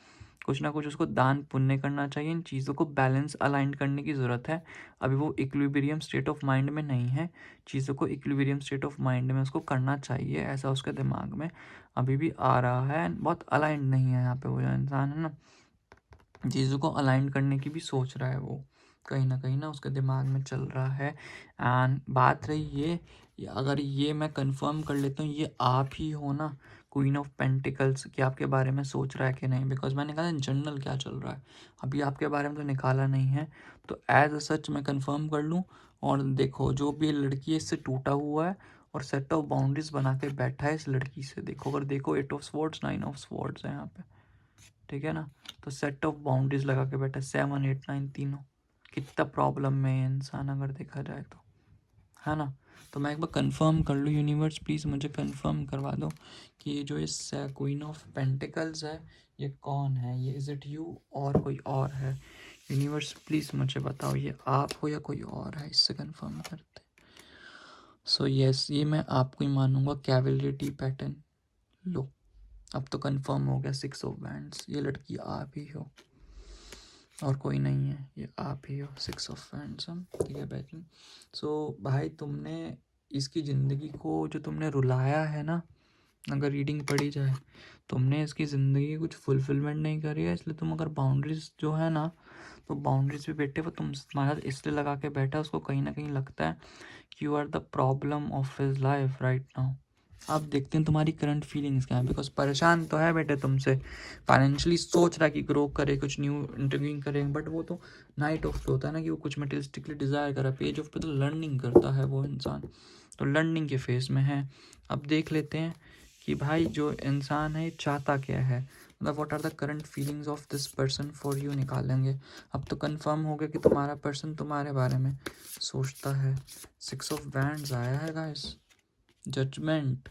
कुछ ना कुछ उसको दान पुण्य करना चाहिए, इन चीज़ों को बैलेंस अलाइन करने की ज़रूरत है। अभी वो इक्विलिब्रियम स्टेट ऑफ माइंड में नहीं है, चीज़ों को इक्विलिब्रियम स्टेट ऑफ माइंड में उसको करना चाहिए, ऐसा उसके दिमाग में अभी भी आ रहा है। बहुत अलाइंड नहीं है यहाँ पे वो जो इंसान है ना, चीज़ों को अलाइन करने की भी सोच रहा है वो, कहीं ना उसके दिमाग में चल रहा है। एंड बात रही ये अगर ये मैं कंफर्म कर लेता हूँ ये आप ही हो ना, क्वीन ऑफ पेंटिकल्स, कि आपके बारे में सोच रहा है कि नहीं, बिकॉज मैंने कहा जनरल क्या चल रहा है, अभी आपके बारे में तो निकाला नहीं है, तो एज सच मैं कंफर्म कर लूँ। और देखो जो भी लड़की है इससे टूटा हुआ है, और सेट ऑफ बाउंड्रीज बना के बैठा है इस लड़की से। देखो अगर देखो 8 ऑफ स्वॉर्ड्स 9 ऑफ स्वॉर्ड्स है यहाँ पे, ठीक है ना, तो सेट ऑफ बाउंड्रीज लगा के बैठा 7 8 9 तीनों, कितना प्रॉब्लम में है इंसान अगर देखा जाए तो, है ना। तो मैं एक बार कंफर्म कर लूँ, यूनिवर्स प्लीज़ मुझे कंफर्म करवा दो कि ये जो इस क्वीन ऑफ पेंटिकल्स है ये कौन है, ये इज़ इट यू और कोई और है। यूनिवर्स प्लीज़ मुझे बताओ ये आप हो या कोई और है, इससे कंफर्म करते। सो यस, ये मैं आपको ही मानूंगा, कैवलरिटी पैटर्न लो, अब तो कंफर्म हो गया 6 ऑफ वैंड्स, ये लड़की आप ही हो और कोई नहीं है, ये आप ही हो। 6 ऑफ वैंड्स हम, ठीक है बैकिंग। सो भाई तुमने इसकी ज़िंदगी को जो तुमने रुलाया है ना, अगर रीडिंग पढ़ी जाए, तुमने इसकी ज़िंदगी की कुछ फुलफिलमेंट नहीं करी है, इसलिए तुम अगर बाउंड्रीज जो है ना, तो बाउंड्रीज पे बैठे वो तुम्हारे साथ इसलिए लगा के बैठा, उसको कहीं ना कहीं लगता है कि you are the problem of his life right now. अब देखते हैं तुम्हारी करंट फीलिंग्स क्या है, बिकॉज परेशान तो है बेटे तुमसे, फाइनेंशियली सोच रहा है कि ग्रो करे, कुछ न्यू इंटरव्यूइंग करे, बट वो तो नाइट ऑफ पे होता है ना कि वो कुछ मटेरियलिस्टिकली डिज़ायर करा, पेज ऑफ पे तो लर्निंग करता है वो इंसान, तो लर्निंग के फेज में है। अब देख लेते हैं कि भाई जो इंसान है चाहता क्या है, मतलब what are the current feelings of this person for you निकालेंगे। अब तो कंफर्म हो गया कि तुम्हारा पर्सन तुम्हारे बारे में सोचता है। 6 ऑफ वैंड्स आया है गाइस, जजमेंट।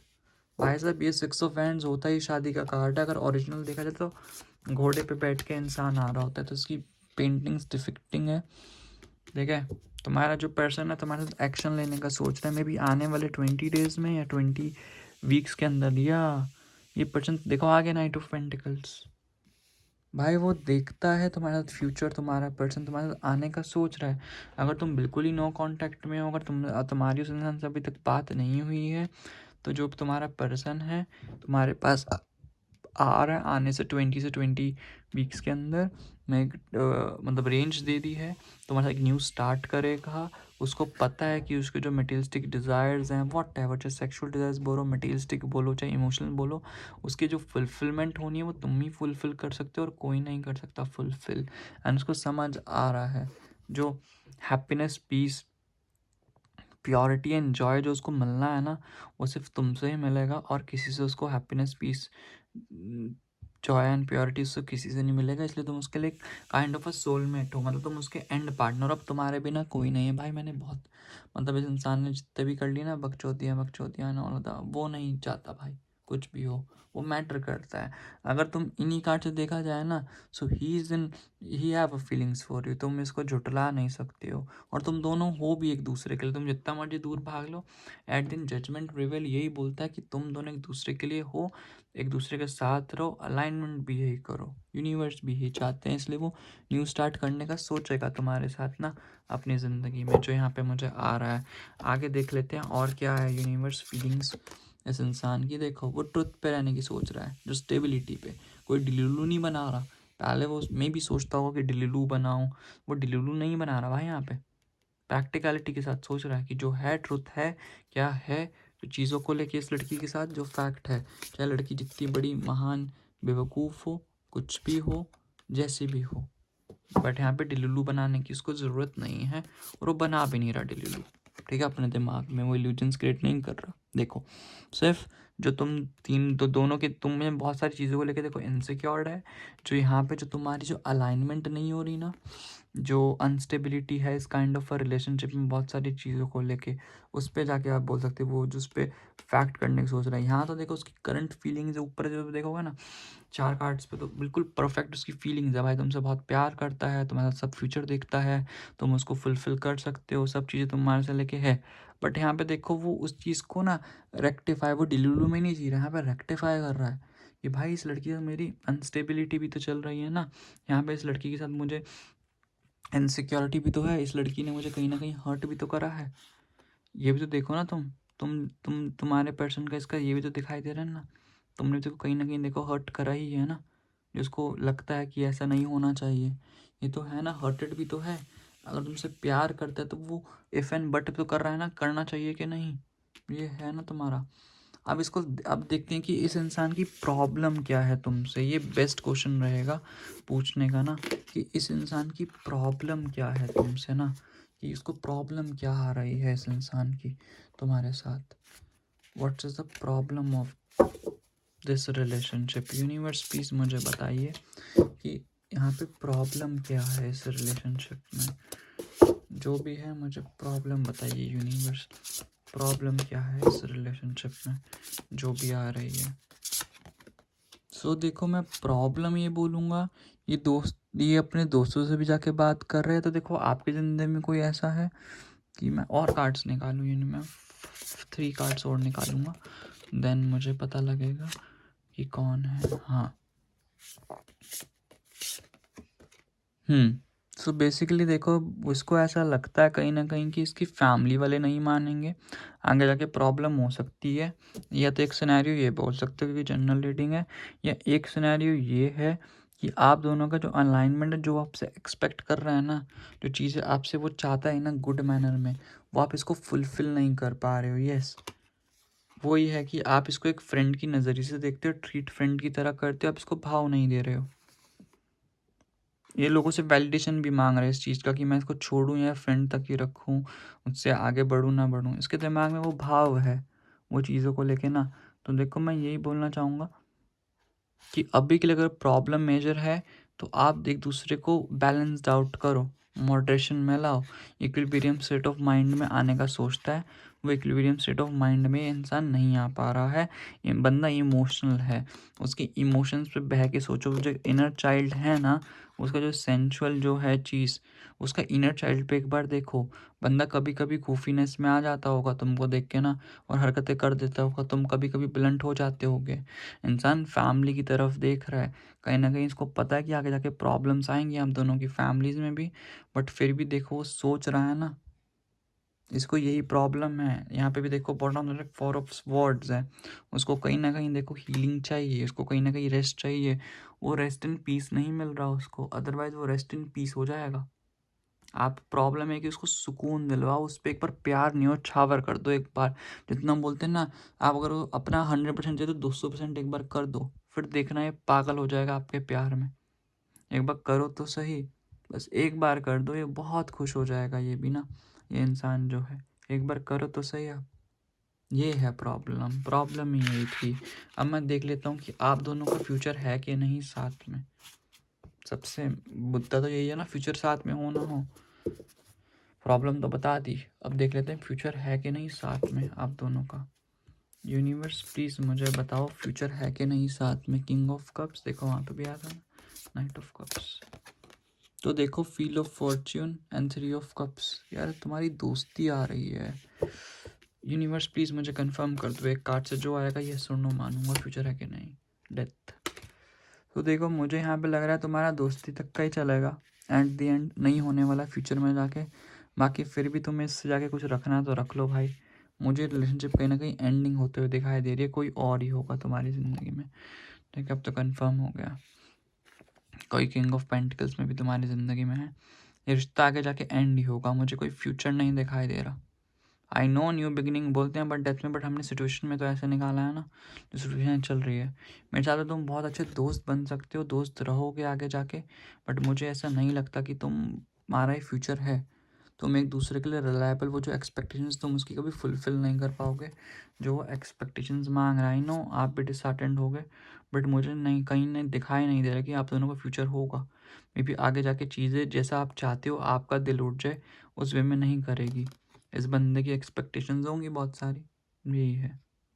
भाई साहब ये 6 ऑफ वैंड्स होता ही शादी का कार्ड है, अगर ओरिजिनल देखा जाए तो घोड़े पे बैठ के इंसान आ रहा होता है, तो इसकी पेंटिंग्स डिफिक्टिंग है, ठीक है। तुम्हारा जो पर्सन है तुम्हारे साथ एक्शन लेने का सोच रहा है, मे बी आने वाले 20 डेज में या 20 वीक्स के अंदर, या ये पर्सन देखो आगे नाइट ऑफ पेंटिकल्स। भाई वो देखता है तुम्हारे साथ फ्यूचर, तुम्हारा पर्सन तुम्हारे साथ आने का सोच रहा है। अगर तुम बिल्कुल ही नो कांटेक्ट में हो, अगर तुम्हारी उस इंसान से अभी तक बात नहीं हुई है, तो जो तुम्हारा पर्सन है तुम्हारे पास आ रहा है, आने से 20 वीक्स के अंदर, मैं एक मतलब रेंज दे दी है, तुम्हारा एक न्यू स्टार्ट करेगा। उसको पता है कि उसके जो मटेरियलिस्टिक डिज़ायर्स हैं, वॉट एवर, चाहे सेक्सुअल डिज़ायर्स बोलो, मटेरियलिस्टिक बोलो, चाहे इमोशनल बोलो, उसकी जो फुलफिलमेंट होनी है वो तुम ही फुलफिल कर सकते हो और कोई नहीं कर सकता फुलफिल। एंड उसको समझ आ रहा है जो happiness, peace, purity and joy जो उसको मिलना है ना, वो सिर्फ तुमसे ही मिलेगा और किसी से उसको happiness, peace, joy and purity उससे किसी से नहीं मिलेगा। इसलिए तुम उसके लिए काइंड ऑफ अ सोलमेट हो, मतलब तुम उसके एंड पार्टनर। अब तुम्हारे बिना कोई नहीं है भाई। मैंने बहुत, मतलब इस इंसान ने जितने भी कर लिए ना बकचोदियाँ ना होता, वो नहीं चाहता भाई कुछ भी हो, वो मैटर करता है। अगर तुम इन्हीं कार्ड से देखा जाए ना, so he have a feelings for you, तुम इसको झुटला नहीं सकते हो, और तुम दोनों हो भी एक दूसरे के लिए। तुम जितना मर्जी दूर भाग लो, एट दिन जजमेंट रिवेल यही बोलता है कि तुम दोनों एक दूसरे के लिए हो, एक दूसरे के साथ रहो, अलाइनमेंट भी यही करो, यूनिवर्स भी यही चाहते हैं। इसलिए वो न्यू स्टार्ट करने का सोचेगा तुम्हारे साथ ना अपनी ज़िंदगी में, जो यहाँ पे मुझे आ रहा है। आगे देख लेते हैं और क्या है यूनिवर्स फीलिंग्स इस इंसान की। देखो वो ट्रुथ पे रहने की सोच रहा है, जो स्टेबिलिटी पे, कोई डिलीलू नहीं बना रहा। पहले वो मैं भी सोचता होगा कि डिलीलू बनाऊं, वो डिलीलू नहीं बना रहा भाई, यहाँ पे प्रैक्टिकलिटी के साथ सोच रहा है कि जो है ट्रुथ है, क्या है जो चीज़ों को लेके इस लड़की के साथ जो फैक्ट है, चाहे लड़की जितनी बड़ी महान बेवकूफ़ हो, कुछ भी हो, जैसी भी हो, बट यहाँ पे डिलीलू बनाने की उसको ज़रूरत नहीं है, और वो बना भी नहीं रहा डिलीलू, ठीक है। अपने दिमाग में वो इल्यूजन्स क्रिएट नहीं कर रहा। देखो सिर्फ जो तुम तीन तो दोनों के, तुम में बहुत सारी चीज़ों को लेके देखो इनसिक्योर्ड है, जो यहाँ पे जो तुम्हारी जो अलाइनमेंट नहीं हो रही ना, जो अनस्टेबिलिटी है इस काइंड ऑफ अ रिलेशनशिप में बहुत सारी चीज़ों को लेके, उस पर जाके आप बोल सकते हो वो जो उस पर फैक्ट करने की सोच रहा है। यहाँ तो देखो उसकी करंट फीलिंग्स ऊपर जो देखोगे ना 4 कार्ड्स पे, तो बिल्कुल परफेक्ट उसकी फीलिंग्स है भाई, तुमसे बहुत प्यार करता है, तुम्हारा सब फ्यूचर देखता है, तुम उसको फुलफिल कर सकते हो, सब चीज़ें तुम्हारे से लेके है। बट यहाँ पे देखो वो उस चीज़ को ना रेक्टिफाई, वो डिलूलू में नहीं जी रहा, यहाँ पे रेक्टिफाई कर रहा है कि भाई इस लड़की से मेरी अनस्टेबिलिटी भी तो चल रही है ना, यहाँ पे इस लड़की के साथ मुझे इनसिक्योरिटी भी तो है, इस लड़की ने मुझे कहीं ना कहीं हर्ट भी तो करा है, ये भी तो देखो ना तुम्हारे पर्सन का इसका ये भी तो दिखाई दे रहा है ना, तुमने तो कहीं ना कहीं देखो हर्ट करा ही है ना, जिसको लगता है कि ऐसा नहीं होना चाहिए, ये तो है ना, हर्टेड भी तो है। अगर तुमसे प्यार करता है तो वो इफ एंड बट तो कर रहा है ना, करना चाहिए कि नहीं, ये है ना तुम्हारा। अब देखते हैं कि इस इंसान की प्रॉब्लम क्या है तुमसे, ये बेस्ट क्वेश्चन रहेगा पूछने का ना, कि इस इंसान की प्रॉब्लम क्या है तुमसे ना, कि इसको प्रॉब्लम क्या आ रही है इस इंसान की तुम्हारे साथ। What's is the problem of this relationship, universe please मुझे बताइए कि यहाँ पे प्रॉब्लम क्या है इस रिलेशनशिप में, जो भी है मुझे प्रॉब्लम बताइए यूनिवर्स, प्रॉब्लम क्या है इस रिलेशनशिप में जो भी आ रही है। देखो मैं प्रॉब्लम ये बोलूँगा, ये अपने दोस्तों से भी जाके बात कर रहे हैं, तो देखो आपकी ज़िंदगी में कोई ऐसा है कि मैं और कार्ड्स निकालूँ, यानी मैं 3 कार्ड्स और निकालूँगा, देन मुझे पता लगेगा ये कौन है? हाँ। सो बेसिकली देखो, उसको ऐसा लगता है कहीं ना कहीं कि इसकी फैमिली वाले नहीं मानेंगे, आगे जाके प्रॉब्लम हो सकती है। या तो एक सिनेरियो ये बोल सकते हो कि जनरल रीडिंग है, या एक सिनेरियो ये है कि आप दोनों का जो अलाइनमेंट है, जो आपसे एक्सपेक्ट कर रहा है ना, जो चीज़ें आपसे वो चाहता है ना गुड मैनर में, वो आप इसको फुलफिल नहीं कर पा रहे हो। यस, वो ये है कि आप इसको एक फ्रेंड की नज़रिए से देखते हो, ट्रीट फ्रेंड की तरह करते हो, आप इसको भाव नहीं दे रहे हो। ये लोगों से वैलिडेशन भी मांग रहे हैं इस चीज़ का कि मैं इसको छोड़ूं या फ्रेंड तक ही रखूं, उससे आगे बढ़ूं ना बढ़ूं। इसके दिमाग में वो भाव है वो चीज़ों को लेके ना। तो देखो, मैं यही बोलना चाहूँगा कि अभी के लिए अगर प्रॉब्लम मेजर है तो आप एक दूसरे को बैलेंस्ड आउट करो, मॉडरेशन में लाओ। इक्विलिब्रियम स्टेट ऑफ माइंड में आने का सोचता है, वो इक्विलिब्रियम स्टेट ऑफ माइंड में इंसान नहीं आ पा रहा है। ये बंदा इमोशनल है, उसके इमोशंस पे बह के सोचो। जो इनर चाइल्ड है ना, उसका जो सेंचुअल जो है चीज़, उसका इनर चाइल्ड पे एक बार देखो। बंदा कभी कभी खूफीनेस में आ जाता होगा तुमको देख के ना, और हरकतें कर देता होगा, तुम कभी कभी ब्लंट हो जाते होगे। इंसान फैमिली की तरफ देख रहा है, कहीं ना कहीं इसको पता है कि आगे जाके प्रॉब्लम्स आएंगी हम दोनों की फैमिलीज में भी, बट फिर भी देखो वो सोच रहा है ना, इसको यही प्रॉब्लम है। यहाँ पे भी देखो बॉटम में 4 ऑफ स्वॉर्ड्स है, उसको कहीं ना कहीं देखो हीलिंग चाहिए, उसको कहीं ना कहीं रेस्ट चाहिए। वो रेस्ट इन पीस नहीं मिल रहा उसको, अदरवाइज वो रेस्ट इन पीस हो जाएगा। आप प्रॉब्लम है कि उसको सुकून दिलवाओ, उस पर एक बार प्यार नहीं हो छावर कर दो एक बार। जितना हम बोलते हैं ना, आप अगर वो अपना 100% चाहिए तो 200% एक बार कर दो, फिर देखना ये पागल हो जाएगा आपके प्यार में। एक बार करो तो सही, बस एक बार कर दो, ये बहुत खुश हो जाएगा ये भी ना, ये इंसान जो है। एक बार करो तो सही आप। ये है प्रॉब्लम, प्रॉब्लम ही यही थी। अब मैं देख लेता हूँ कि आप दोनों का फ्यूचर है कि नहीं साथ में। सबसे मुद्दा तो यही है ना, फ्यूचर साथ में हो ना हो। प्रॉब्लम तो बता दी, अब देख लेते हैं फ्यूचर है कि नहीं साथ में आप दोनों का। यूनिवर्स प्लीज़ मुझे बताओ फ्यूचर है कि नहीं साथ में। किंग ऑफ कप्स देखो, वहाँ पे भी आया था ना, नाइट ऑफ कप्स। तो देखो feel of Fortune and 3 of cups. यार तुम्हारी दोस्ती आ रही है। यूनिवर्स प्लीज़ मुझे कंफर्म कर दो, एक कार्ड से जो आएगा ये सुनो मानूंगा, फ्यूचर है कि नहीं। डेथ। तो देखो मुझे यहाँ पे लग रहा है तुम्हारा दोस्ती तक का ही चलेगा, एट दी एंड नहीं होने वाला फ्यूचर में जाके। बाकी फिर भी तुम्हें इससे जाके कुछ रखना है तो रख लो भाई। मुझे रिलेशनशिप कहीं ना कहीं एंडिंग होते हुए दिखाई दे रही है, कोई और ही होगा तुम्हारी ज़िंदगी में। ठीक है, अब तो कंफर्म हो गया, कोई किंग ऑफ पेंटिकल्स में भी तुम्हारी ज़िंदगी में है। ये रिश्ता आगे जाके एंड ही होगा, मुझे कोई फ्यूचर नहीं दिखाई दे रहा। आई नो न्यू बिगिनिंग बोलते हैं बट डेथ में, बट हमने सिचुएशन में तो ऐसे निकाला है ना, जो सिचुएशन चल रही है। मेरे साथ तो तुम बहुत अच्छे दोस्त बन सकते हो, दोस्त रहोगे आगे जाके, बट मुझे ऐसा नहीं लगता कि तुम्हारा ही फ्यूचर है। तुम एक दूसरे के लिए रिलायबल, वो जो एक्सपेक्टेशंस तुम उसकी कभी फुलफिल नहीं कर पाओगे, जो वो एक्सपेक्टेशंस मांग रहा है। आई नो आप भी डिसअटेंड हो गए, बट मुझे नहीं, कहीं नहीं दिखाई नहीं दे रहा कि आप दोनों का फ्यूचर होगा। मे बी आगे जाके चीज़ें जैसा आप चाहते हो, आपका दिल उठ जाए, उस वे में नहीं करेगी। इस बंदे की एक्सपेक्टेशंस होंगी बहुत सारी, यही है।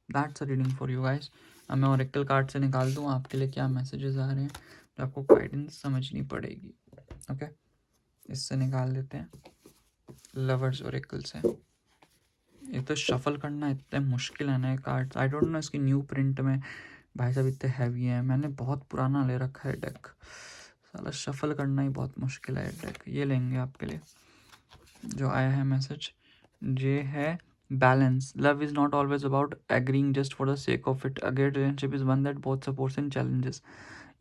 That's a reading for you guys. अब मैं ओरेकल कार्ड से निकाल दूँ आपके लिए क्या मैसेजेस आ रहे हैं, तो आपको गाइडेंस समझनी पड़ेगी। ओके, इससे निकाल देते हैं, लवर्स ओरेकल से। ये तो शफल करना इतने मुश्किल है ना ये कार्ड्स, आई डोंट नो इसकी न्यू प्रिंट में भाई साहब इतने हैवी है, मैंने बहुत पुराना ले रखा है डेक, साला शफल करना ही बहुत मुश्किल है डेक। ये लेंगे आपके लिए जो आया है मैसेज, ये है balance. Love is not always about agreeing just for the sake of it. A great relationship is one that both supports and challenges.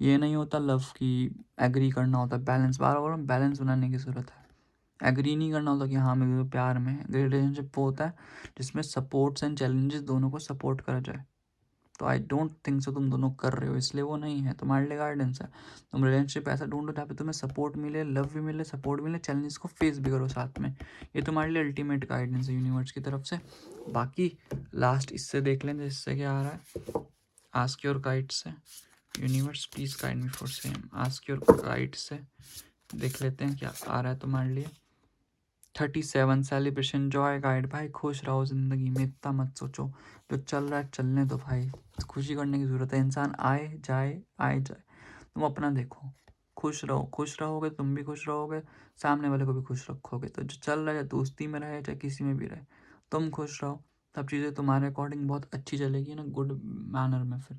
ये नहीं होता लव की एग्री करना होता, बैलेंस, बार बार बैलेंस बनाने की ज़रूरत है। एग्री नहीं करना होता कि हाँ मेरे को प्यार में है। ग्रेट रिलेशनशिप वो होता है जिसमें सपोर्ट्स एंड चैलेंजेस दोनों को सपोर्ट करा जाए। तो आई डोंट थिंक सो तुम दोनों कर रहे हो, इसलिए वो नहीं है तुम्हारे लिए गाइडेंस है। तुम रिलेशनशिप ऐसा ढूंढो जहाँ पे तुम्हें सपोर्ट मिले, लव भी मिले, सपोर्ट मिले, चैलेंजेस को फेस भी करो साथ में। ये तुम्हारे लिए अल्टीमेट गाइडेंस है यूनिवर्स की तरफ से। बाकी लास्ट इससे देख लें, इससे क्या आ रहा है। आस्क योर गाइड से, universe please guide me for same. Ask your guide से देख लेते हैं क्या आ रहा है तुम्हारे लिए। 37 सेलिब्रेशन जॉय गाइड। भाई खुश रहो ज़िंदगी में, इतना मत सोचो, जो चल रहा है चलने दो भाई। खुशी करने की ज़रूरत है, इंसान आए जाए आए जाए, तुम अपना देखो। खुश रहो, खुश रहोगे तुम भी खुश रहोगे, सामने वाले को भी खुश रखोगे। तो जो चल रहा है, दोस्ती में रहे चाहे किसी में भी रहे, तुम खुश रहो, तब चीज़ें तुम्हारे अकॉर्डिंग बहुत अच्छी चलेगी ना, गुड मैनर में। फिर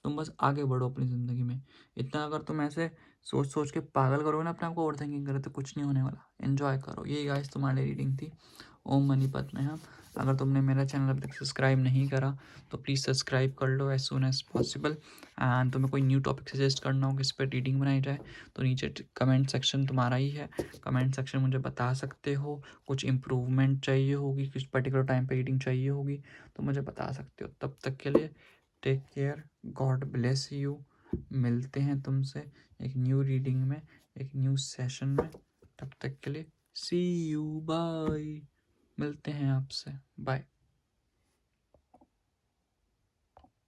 तुम बस आगे बढ़ो अपनी ज़िंदगी में। इतना अगर तुम ऐसे सोच सोच के पागल करोगे ना अपने आप को, ओवर थिंकिंग करे, तो कुछ नहीं होने वाला। एन्जॉय करो। यही गाइस तुम्हारी रीडिंग थी ओम मनीपत में। हाँ, अगर तुमने मेरा चैनल अभी तक सब्सक्राइब नहीं करा तो प्लीज़ सब्सक्राइब कर लो as soon as possible. And तुम्हें कोई न्यू टॉपिक सजेस्ट करना हो किस पर रीडिंग बनाई जाए तो नीचे कमेंट सेक्शन तुम्हारा ही है। कमेंट सेक्शन मुझे बता सकते हो। कुछ इम्प्रूवमेंट चाहिए होगी, कुछ पर्टिकुलर टाइम पे रीडिंग चाहिए होगी तो मुझे बता सकते हो। तब तक के लिए take care, God bless you. मिलते हैं तुमसे एक न्यू रीडिंग में, एक न्यू सेशन में। तब तक के लिए सी यू, बाय। मिलते हैं आपसे, बाय।